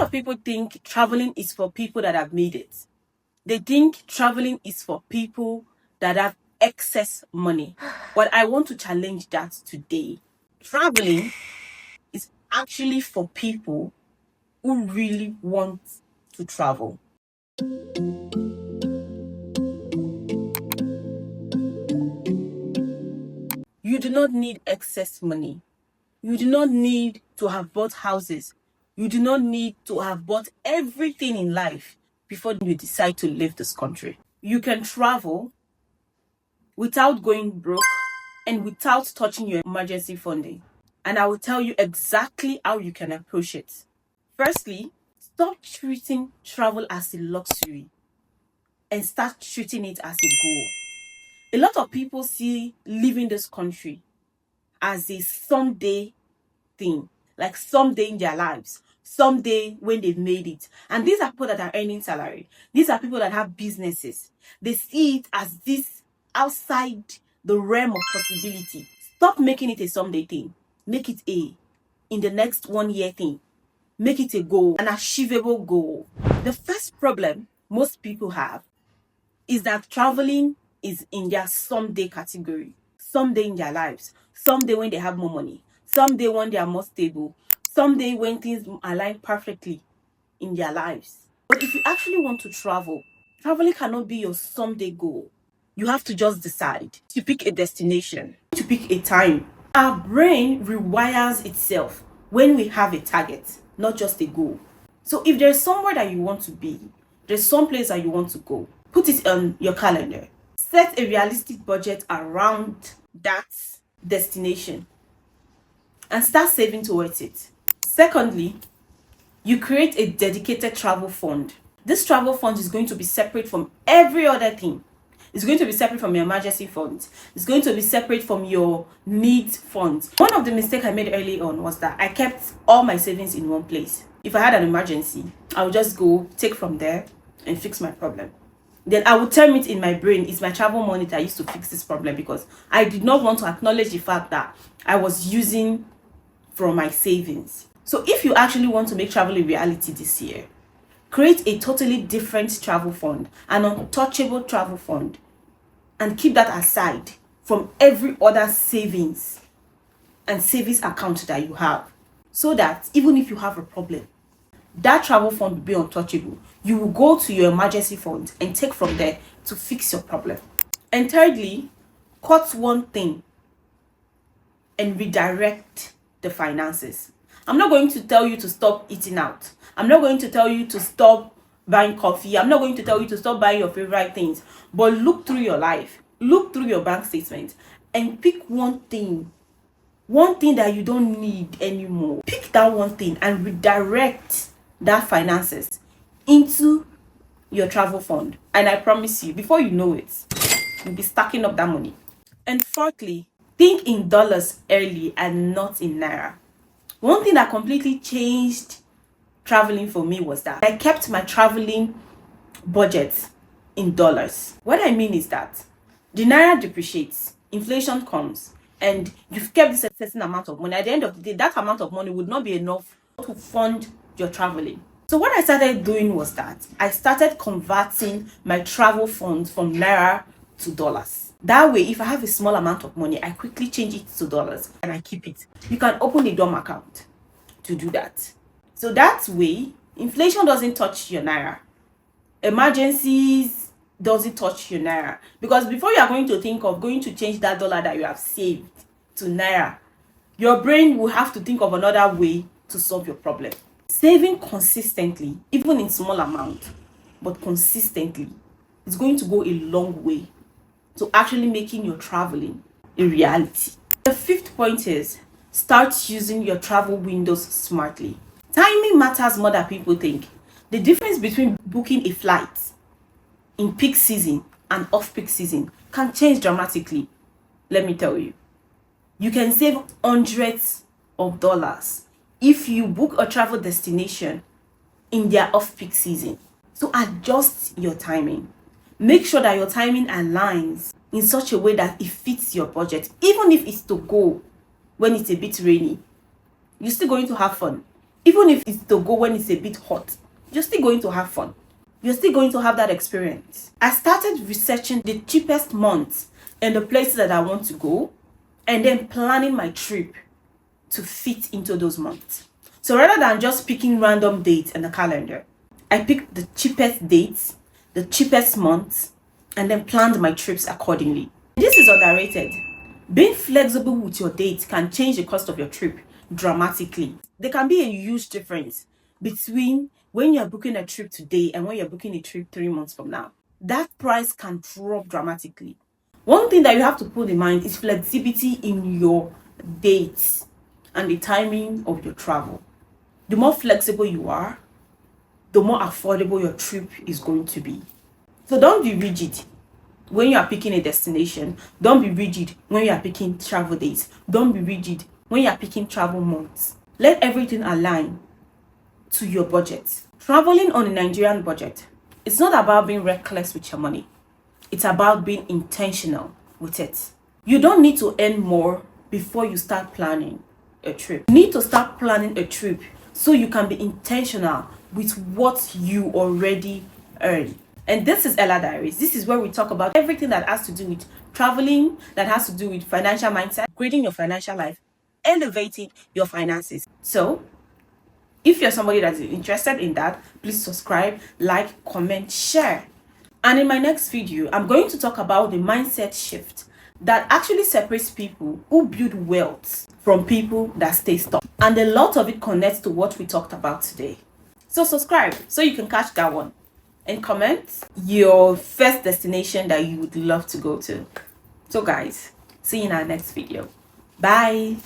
of people think traveling is for people that have made it. They think traveling is for people that have excess money. But I want to challenge that today. Traveling is actually for people who really want to travel. You do not need excess money. You do not need to have bought houses. You do not need to have bought everything in life before you decide to leave this country. You can travel without going broke and without touching your emergency funding. And I will tell you exactly how you can approach it. Firstly, stop treating travel as a luxury and start treating it as a goal. A lot of people see leaving this country as a someday thing, like someday in their lives, someday when they've made it. And these are people that are earning salary. These are people that have businesses. They see it as this outside the realm of possibility. Stop making it a someday thing. Make it in the next 1 year thing. Make it a goal, an achievable goal. The first problem most people have is that traveling is in their someday category. Someday in their lives. Someday when they have more money. Someday when they are more stable. Someday when things align perfectly in their lives. But if you actually want to travel, traveling cannot be your someday goal. You have to just decide to pick a destination, to pick a time. Our brain rewires itself when we have a target, not just a goal. So if there's somewhere that you want to be, there's some place that you want to go, put it on your calendar. Set a realistic budget around that destination and start saving towards it. Secondly, you create a dedicated travel fund. This travel fund is going to be separate from every other thing. It's going to be separate from your emergency funds. It's going to be separate from your needs funds. One of the mistakes I made early on was that I kept all my savings in one place. If I had an emergency, I would just go take from there and fix my problem. Then I would term it in my brain, it's my travel money that I used to fix this problem, because I did not want to acknowledge the fact that I was using from my savings. So if you actually want to make travel a reality this year, create a totally different travel fund, an untouchable travel fund, and keep that aside from every other savings and savings account that you have, so that even if you have a problem, that travel fund will be untouchable. You will go to your emergency fund and take from there to fix your problem. And thirdly, cut one thing and redirect the finances. I'm not going to tell you to stop eating out. I'm not going to tell you to stop buying coffee. I'm not going to tell you to stop buying your favorite things. But look through your life. Look through your bank statement and pick one thing that you don't need anymore. Pick that one thing and redirect that finances into your travel fund. And I promise you, before you know it, you'll be stacking up that money. And fourthly, think in dollars early and not in Naira. One thing that completely changed traveling for me was that I kept my traveling budget in dollars. What I mean is that the Naira depreciates, inflation comes, and you've kept this certain amount of money. At the end of the day, that amount of money would not be enough to fund your traveling. So what I started doing was that I started converting my travel funds from Naira to dollars. That way, if I have a small amount of money, I quickly change it to dollars and I keep it. You can open a dorm account to do that. So that way, inflation doesn't touch your Naira. Emergencies doesn't touch your Naira. Because before you are going to think of going to change that dollar that you have saved to Naira, your brain will have to think of another way to solve your problem. Saving consistently, even in small amount, but consistently, is going to go a long way to actually making your traveling a reality. The fifth point is start using your travel windows smartly. Timing matters more than people think. The difference between booking a flight in peak season and off-peak season can change dramatically. Let me tell you. You can save hundreds of dollars if you book a travel destination in their off-peak season. So adjust your timing. Make sure that your timing aligns in such a way that it fits your budget. Even if it's to go when it's a bit rainy, you're still going to have fun. Even if it's to go when it's a bit hot, you're still going to have fun. You're still going to have that experience. I started researching the cheapest months and the places that I want to go, and then planning my trip to fit into those months. So rather than just picking random dates in the calendar, I picked the cheapest dates, the cheapest months, and then planned my trips accordingly. This is underrated. Being flexible with your dates can change the cost of your trip dramatically. There can be a huge difference between when you're booking a trip today and when you're booking a trip 3 months from now. That price can drop dramatically. One thing that you have to put in mind is flexibility in your dates and the timing of your travel. The more flexible you are, the more affordable your trip is going to be. So don't be rigid when you are picking a destination. Don't be rigid when you are picking travel dates. Don't be rigid when you are picking travel months. Let everything align to your budget. Traveling on a Nigerian budget, it's not about being reckless with your money. It's about being intentional with it. You don't need to earn more before you start planning a trip. You need to start planning a trip so you can be intentional with what you already earn. And this is Ella Diaries. This is where we talk about everything that has to do with traveling, that has to do with financial mindset, upgrading your financial life, elevating your finances. So, if you're somebody that's interested in that, please subscribe, like, comment, share. And in my next video, I'm going to talk about the mindset shift that actually separates people who build wealth from people that stay stuck. And a lot of it connects to what we talked about today. So subscribe so you can catch that one. And comment your first destination that you would love to go to. So guys, see you in our next video. Bye.